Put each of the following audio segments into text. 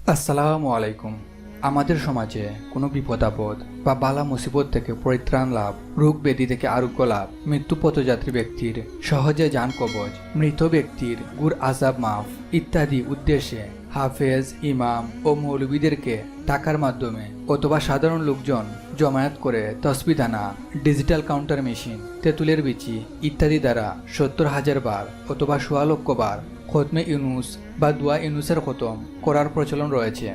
আসসালামু আলাইকুম। আমাদের সমাজে কোনো বিপদ আপদ বা বালা মুসিবত থেকে পরিত্রাণ লাভ, রোগ ব্যাধি থেকে আরোগ্য লাভ, মৃত্যু পথযাত্রী ব্যক্তির সহজে যান কবজ, মৃত ব্যক্তির গুর আজাব মাফ ইত্যাদি উদ্দেশ্যে হাফেজ, ইমাম ও মৌলবীদেরকে টাকার মাধ্যমে অথবা সাধারণ লোকজন জমায়েত করে তসবিদানা, ডিজিটাল কাউন্টার মেশিন, তেঁতুলের বিচি ইত্যাদি দ্বারা ৭০,০০০ বার অথবা ১৬ লক্ষ বার খতমে ইউনুস বা দোয়া ইউনুসের খতম করার প্রচলন রয়েছে।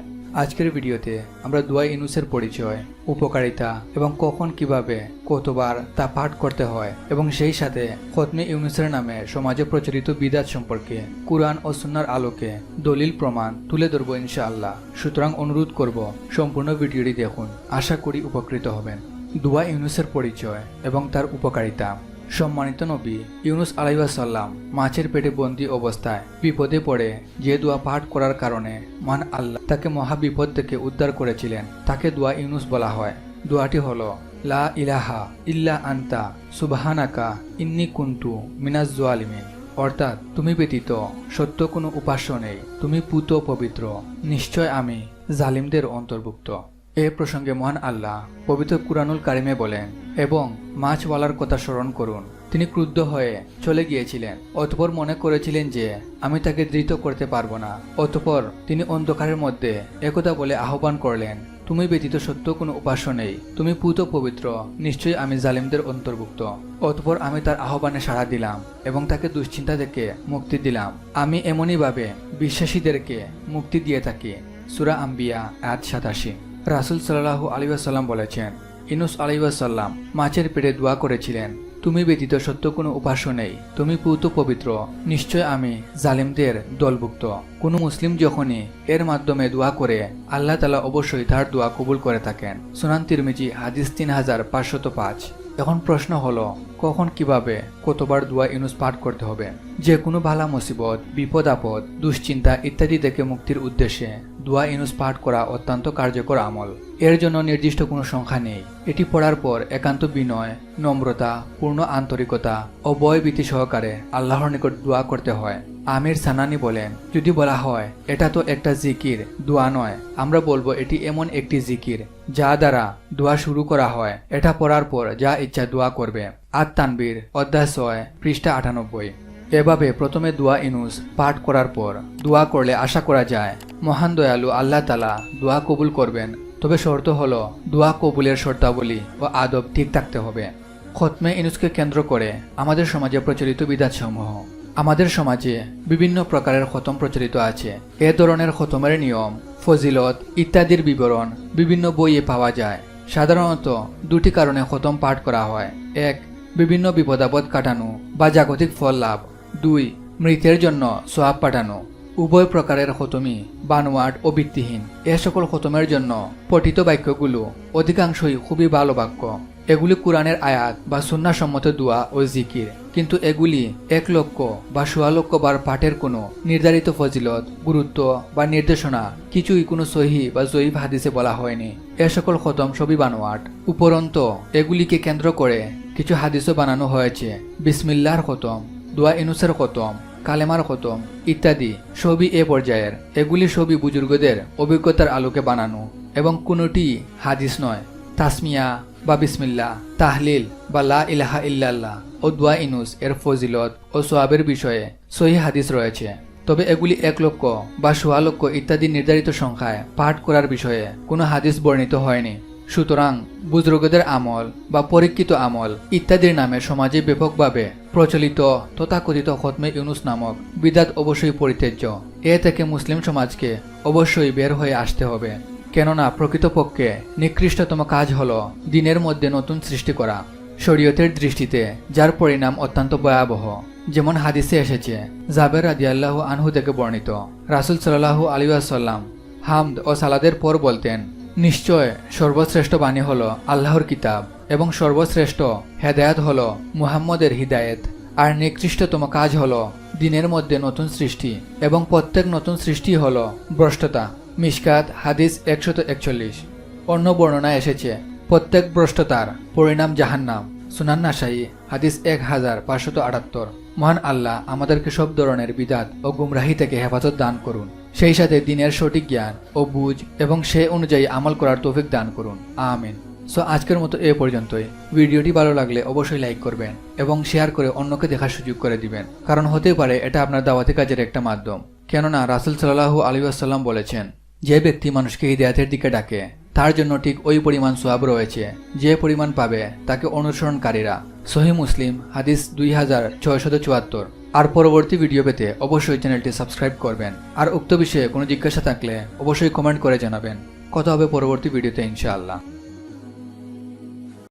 আজকের ভিডিওতে আমরা দোয়া ইউনুসের পরিচয়, উপকারিতা এবং কখন কিভাবে কতবার তা পাঠ করতে হয় এবং সেই সাথে খতমে ইউনুসের নামে সমাজে প্রচলিত বিদাত সম্পর্কে কুরআন ও সুন্নাহর আলোকে দলিল প্রমাণ তুলে ধরবো ইনশাআল্লাহ। সুতরাং অনুরোধ করব সম্পূর্ণ ভিডিওটি দেখুন, আশা করি উপকৃত হবেন। দোয়া ইউনুসের পরিচয় এবং তার উপকারিতা। সম্মানিত নবী ইউনুস আলাইহিসসালাম মাছের পেটে বন্দী অবস্থায় বিপদে পড়ে যে দোয়া পাঠ করার কারণে মান আল্লাহ তাকে মহা বিপদ থেকে উদ্ধার করেছিলেন তাকে দোয়া ইউনুস বলা হয়। দোয়াটি হলো লা ইলাহা ইল্লা আনতা সুবহানাকা ইন্নী কুনতু মিনাজ জালিমিন, অর্থাৎ তুমি ব্যতীত সত্য কোনো উপাস্য নেই, তুমি পুত পবিত্র, নিশ্চয় আমি জালিমদের অন্তর্ভুক্ত। এ প্রসঙ্গে মহান আল্লাহ পবিত্র কুরআনুল কারিমে বলেন, এবং মাছওয়ালার কথা স্মরণ করুন, তিনি ক্রুদ্ধ হয়ে চলে গিয়েছিলেন, অতঃপর মনে করেছিলেন যে আমি তাকে ধৃত করতে পারবো না। অতঃপর তিনি অন্ধকারের মধ্যে একথা বলে আহ্বান করলেন, তুমি ব্যতীত সত্য কোনো উপাস্য নেই, তুমি পুত পবিত্র, নিশ্চয়ই আমি জালিমদের অন্তর্ভুক্ত। অতঃপর আমি তার আহ্বানে সাড়া দিলাম এবং তাকে দুশ্চিন্তা থেকে মুক্তি দিলাম। আমি এমনইভাবে বিশ্বাসীদেরকে মুক্তি দিয়ে থাকি। সূরা আম্বিয়া আয়াত ৮৭। রাসূল সাল্লাল্লাহু আলাইহি ওয়াসাল্লাম বলেছেন, ইউনুস আলাইহিসসালাম মাছের পেটে দোয়া করেছিলেন, তুমি ব্যতীত সত্য কোনো উপাস্য নেই, তুমি পুত পবিত্র, নিশ্চয় আমি জালিমদের দলভুক্ত। কোনো মুসলিম যখনই এর মাধ্যমে দোয়া করে আল্লাহ তাআলা অবশ্যই তার দোয়া কবুল করে থাকেন। সুনান তিরমিজি হাদিস ৩৫৫০। এখন প্রশ্ন হলো, কখন কিভাবে কতবার দোয়া ইউনুস পাঠ করতে হবে? যে কোনো বালা মুসিবত, বিপদ আপদ, দুশ্চিন্তা ইত্যাদি থেকে মুক্তির উদ্দেশ্যে দোয়া ইউনুস পাঠ করা অত্যন্ত কার্যকর আমল। এর জন্য নির্দিষ্ট কোনো সংখ্যা নেই। এটি পড়ার পর একান্ত বিনয়, নম্রতা, পূর্ণ আন্তরিকতা ও ভয়ভীতি সহকারে আল্লাহর নিকট দোয়া করতে হয়। আমির সানানি বলেন, যদি বলা হয় এটা তো একটা জিকির, দোয়া নয়, আমরা বলবো এটি এমন একটি জিকির যা দ্বারা দোয়া শুরু করা হয়। এটা পড়ার পর যা ইচ্ছা দোয়া করবে। আত-তানবীর অধ্যায় ৬ পৃষ্ঠা ৯৮। এভাবে প্রথমে দোয়া ইউনুস পাঠ করার পর দোয়া করলে আশা করা যায় মহান দয়ালু আল্লাহ তাআলা দোয়া কবুল করবেন। তবে শর্ত হলো দোয়া কবুলের শর্তাবলী ও আদব ঠিক থাকতে হবে। খতমে ইউনুসকে কেন্দ্র করে আমাদের সমাজে প্রচলিত বিধাতসমূহ। আমাদের সমাজে বিভিন্ন প্রকারের খতম প্রচলিত আছে। এ ধরনের খতমের নিয়ম, ফজিলত ইত্যাদির বিবরণ বিভিন্ন বইয়ে পাওয়া যায়। সাধারণত দুটি কারণে খতম পাঠ করা হয়। ১. বিভিন্ন বিপদাপদ কাটানো বা জাগতিক ফল লাভ। ২. মৃতের জন্য সোয়াব পাঠানো। উভয় প্রকারের খতমই বানোয়াট ও ভিত্তিহীন। এ সকল খতমের জন্য পঠিত বাক্যগুলো অধিকাংশই খুবই ভালো বাক্য। এগুলি কুরআনের আয়াত বা সুন্নাহ সম্মত দোয়া ও জিকির, কিন্তু এগুলি ১ লক্ষ বা ১৬ লক্ষ বার পাঠের কোনো নির্ধারিত ফজিলত, গুরুত্ব বা নির্দেশনা কিছুই কোনো সহিহ বা জয়ীফ হাদিসে বলা হয়নি। এ সকল খতম সবই বানোয়াট। উপরন্ত এগুলিকে কেন্দ্র করে কিছু হাদিসও বানানো হয়েছে। বিসমিল্লাহর খতম, দোয়া ইউনুসের খতম, কালেমার খতম ইত্যাদি সবই এ পর্যায়ের। এগুলি সবই বুজুর্গদের অভিজ্ঞতার আলোকে বানানো এবং কোনোটি হাদিস নয়। তাসমিয়া বা বিসমিল্লাহ, তাহলিল বা লা ইলাহা ইল্লাল্লাহ ও দোয়া ইউনুস এর ফজিলত ও সোয়াবের বিষয়ে সহিহ হাদিস রয়েছে। তবে এগুলি ১ লক্ষ বা ১৬ লক্ষ ইত্যাদি নির্ধারিত সংখ্যায় পাঠ করার বিষয়ে কোনো হাদিস বর্ণিত হয়নি। সুতরাং বুজুর্গদের আমল বা পরীক্ষিত আমল ইত্যাদির নামে সমাজে ব্যাপকভাবে প্রচলিত তথাকথিত খতমে ইউনুস নামক বিদাত অবশ্যই পরিত্যাজ্য। এ থেকে মুসলিম সমাজকে অবশ্যই বের হয়ে আসতে হবে। কেননা প্রকৃতপক্ষে নিকৃষ্টতম কাজ হলো দিনের মধ্যে নতুন সৃষ্টি করা, শরীয়তের দৃষ্টিতে যার পরিণাম অত্যন্ত ভয়াবহ। যেমন হাদিসে এসেছে, জাবের রাদিয়াল্লাহু আনহু থেকে বর্ণিত, রাসূল সাল্লাল্লাহু আলাইহি ওয়াসাল্লাম হামদ ও সালাদের পর বলতেন, নিশ্চয় সর্বশ্রেষ্ঠ বাণী হলো আল্লাহর কিতাব এবং সর্বশ্রেষ্ঠ হেদায়েত হলো মুহাম্মদের হিদায়েত, আর নিকৃষ্টতম কাজ হলো দিনের মধ্যে নতুন সৃষ্টি এবং প্রত্যেক নতুন সৃষ্টি হলো ভ্রষ্টতা। মিশকাত হাদিস ১৪১। অন্য বর্ণনায় এসেছে, প্রত্যেক ভ্রষ্টতার পরিণাম জাহান্নাম। সুনান নাসাই হাদিস ১৫৭৮। মহান আল্লাহ আমাদেরকে সব ধরনের বিদাত ও গুমরাহি থেকে হেফাজত দান করুন। সেই সাথে দিনের সঠিক জ্ঞান ও বুঝ এবং সে অনুযায়ী আমল করার তৌফিক দান করুন। আমিন। সো আজকের মতো এ পর্যন্তই। ভিডিওটি ভালো লাগলে অবশ্যই লাইক করবেন এবং শেয়ার করে অন্যকে দেখার সুযোগ করে দিবেন, কারণ হতে পারে এটা আপনার দাওয়াতি কাজের একটা মাধ্যম। কেননা রাসূল সাল্লাল্লাহু আলাইহি ওয়াসাল্লাম বলেছেন, যে ব্যক্তি মানুষকে হিদায়াতের দিকে ডাকে তার জন্য ঠিক ওই পরিমাণ সওয়াব রয়েছে যে পরিমাণ পাবে তাকে অনুসরণকারীরা। সহিহ মুসলিম হাদিস 2674। আর পরবর্তী ভিডিও পেতে অবশ্যই চ্যানেলটি সাবস্ক্রাইব করবেন। আর উক্ত বিষয়ে কোনো জিজ্ঞাসা থাকলে অবশ্যই কমেন্ট করে জানাবেন। কথা হবে পরবর্তী ভিডিওতে ইনশাআল্লাহ।